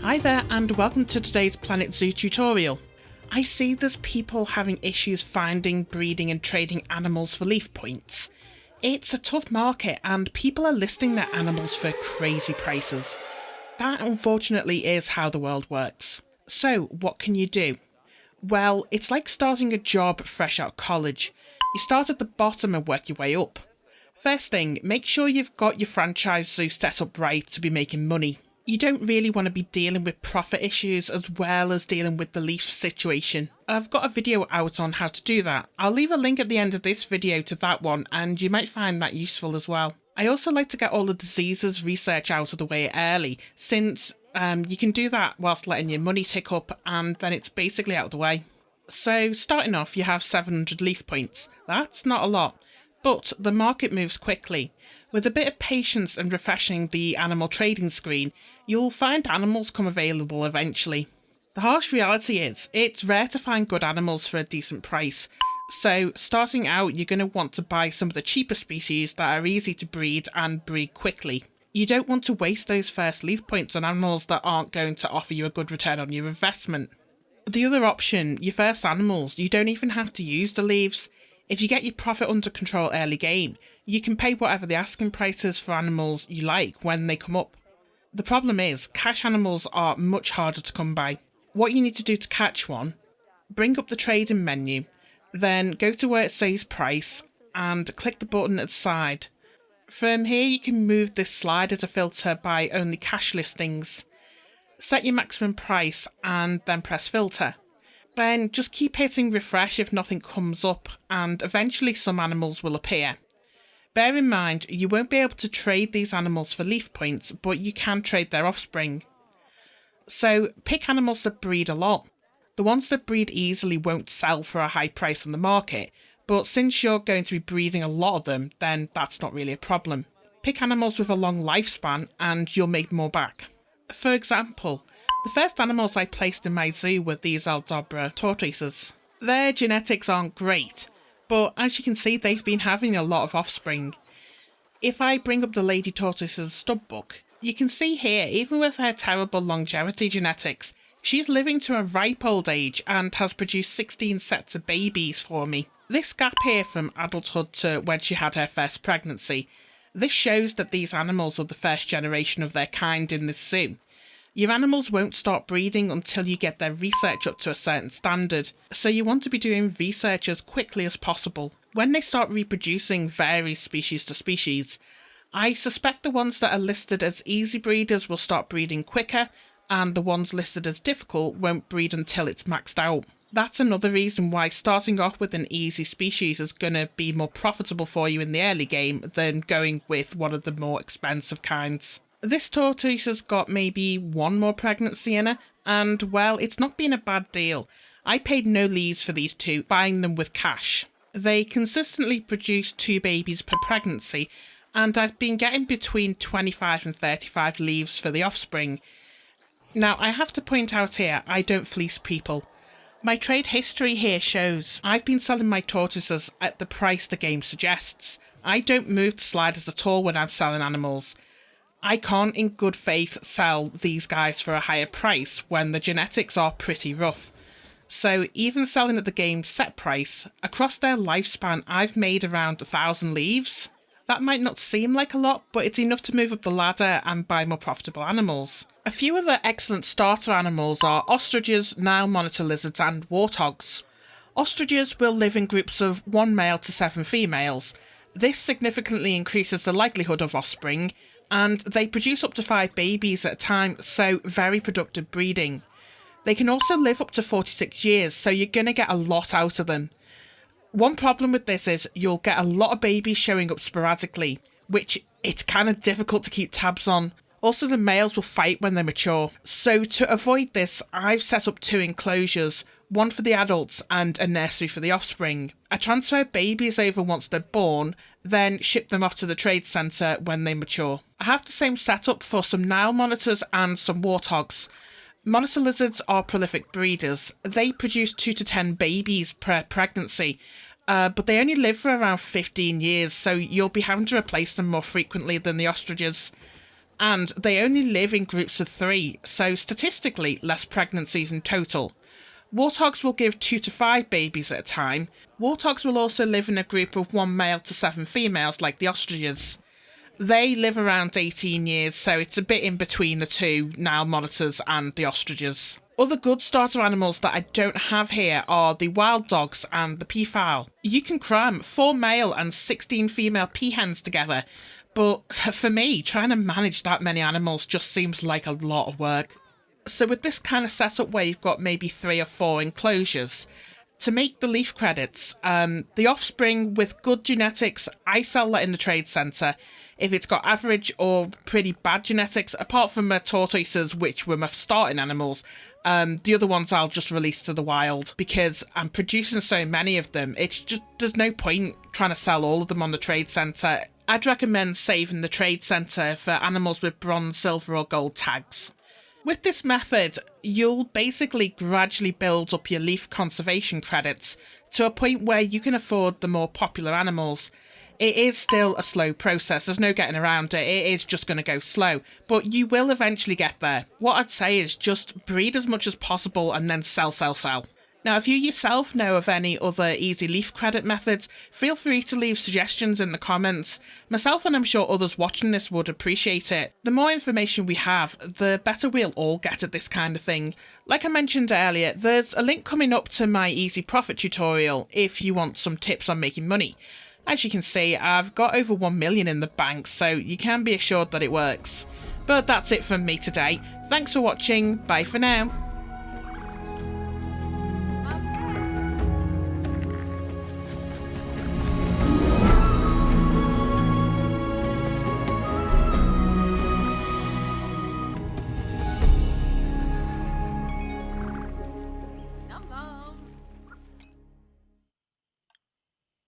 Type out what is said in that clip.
Hi there and welcome to today's Planet Zoo tutorial. I see there's people having issues finding, breeding and trading animals for leaf points. It's a tough market and people are listing their animals for crazy prices. That unfortunately is how the world works. So what can you do? Well, it's like starting a job fresh out of college. You start at the bottom and work your way up. First thing, make sure you've got your franchise zoo set up right to be making money. You don't really want to be dealing with profit issues as well as dealing with the leaf situation. I've got a video out on how to do that. I'll leave a link at the end of this video to that one and you might find that useful as well. I also like to get all the diseases research out of the way early, since you can do that whilst letting your money tick up and then it's basically out of the way. So starting off you have 700 leaf points. That's not a lot, but the market moves quickly. With a bit of patience and refreshing the animal trading screen, you'll find animals come available eventually. The harsh reality is, it's rare to find good animals for a decent price, so starting out you're going to want to buy some of the cheaper species that are easy to breed and breed quickly. You don't want to waste those first leaf points on animals that aren't going to offer you a good return on your investment. The other option, your first animals, you don't even have to use the leaves. If you get your profit under control early game, you can pay whatever the asking price is for animals you like when they come up. The problem is, cash animals are much harder to come by. What you need to do to catch one, bring up the trading menu, then go to where it says price and click the button at the side. From here you can move this slider to filter by only cash listings. Set your maximum price and then press filter. Then just keep hitting refresh if nothing comes up and eventually some animals will appear. Bear in mind, you won't be able to trade these animals for leaf points, but you can trade their offspring. So pick animals that breed a lot. The ones that breed easily won't sell for a high price on the market, but since you're going to be breeding a lot of them, then that's not really a problem. Pick animals with a long lifespan and you'll make more back. For example, the first animals I placed in my zoo were these Aldabra tortoises. Their genetics aren't great, but as you can see they've been having a lot of offspring. If I bring up the lady tortoise's stud book, you can see here, even with her terrible longevity genetics, she's living to a ripe old age and has produced 16 sets of babies for me. This gap here from adulthood to when she had her first pregnancy, this shows that these animals are the first generation of their kind in this zoo. Your animals won't start breeding until you get their research up to a certain standard, so you want to be doing research as quickly as possible. When they start reproducing varies species to species, I suspect the ones that are listed as easy breeders will start breeding quicker, and the ones listed as difficult won't breed until it's maxed out. That's another reason why starting off with an easy species is going to be more profitable for you in the early game than going with one of the more expensive kinds. This tortoise has got maybe one more pregnancy in her, and well, it's not been a bad deal. I paid no leaves for these two, buying them with cash. They consistently produce 2 babies per pregnancy, and I've been getting between 25 and 35 leaves for the offspring. Now, I have to point out here, I don't fleece people. My trade history here shows I've been selling my tortoises at the price the game suggests. I don't move the sliders at all when I'm selling animals. I can't in good faith sell these guys for a higher price when the genetics are pretty rough. So even selling at the game's set price, across their lifespan I've made around 1,000 leaves. That might not seem like a lot, but it's enough to move up the ladder and buy more profitable animals. A few other excellent starter animals are ostriches, Nile monitor lizards and warthogs. Ostriches will live in groups of 1 male to 7 females. This significantly increases the likelihood of offspring, and they produce up to 5 babies at a time, so very productive breeding. They can also live up to 46 years, so you're going to get a lot out of them. One problem with this is you'll get a lot of babies showing up sporadically, which it's kind of difficult to keep tabs on. Also, the males will fight when they mature. So to avoid this, I've set up 2 enclosures, one for the adults and a nursery for the offspring. I transfer babies over once they're born, then ship them off to the trade centre when they mature. I have the same setup for some Nile monitors and some warthogs. Monitor lizards are prolific breeders. They produce 2 to 10 babies per pregnancy, but they only live for around 15 years, so you'll be having to replace them more frequently than the ostriches. And they only live in groups of 3, so statistically less pregnancies in total. Warthogs will give 2 to 5 babies at a time. Warthogs will also live in a group of 1 male to 7 females like the ostriches. They live around 18 years, so it's a bit in between the two Nile monitors and the ostriches. Other good starter animals that I don't have here are the wild dogs and the peafowl. You can cram 4 male and 16 female peahens together, but for me, trying to manage that many animals just seems like a lot of work. So with this kind of setup where you've got maybe 3 or 4 enclosures, to make the leaf credits, the offspring with good genetics, I sell that in the trade centre. If it's got average or pretty bad genetics, apart from my tortoises, which were my starting animals, the other ones I'll just release to the wild because I'm producing so many of them. It's just, there's no point trying to sell all of them on the trade centre. I'd recommend saving the trade centre for animals with bronze, silver or gold tags. With this method, you'll basically gradually build up your leaf conservation credits to a point where you can afford the more popular animals. It is still a slow process, there's no getting around it, it is just going to go slow, but you will eventually get there. What I'd say is just breed as much as possible and then sell. Now, if you yourself know of any other easy leaf credit methods, feel free to leave suggestions in the comments. Myself and I'm sure others watching this would appreciate it. The more information we have, the better we'll all get at this kind of thing. Like I mentioned earlier, there's a link coming up to my easy profit tutorial if you want some tips on making money. As you can see, I've got over 1 million in the bank, so you can be assured that it works. But that's it from me today. Thanks for watching, bye for now.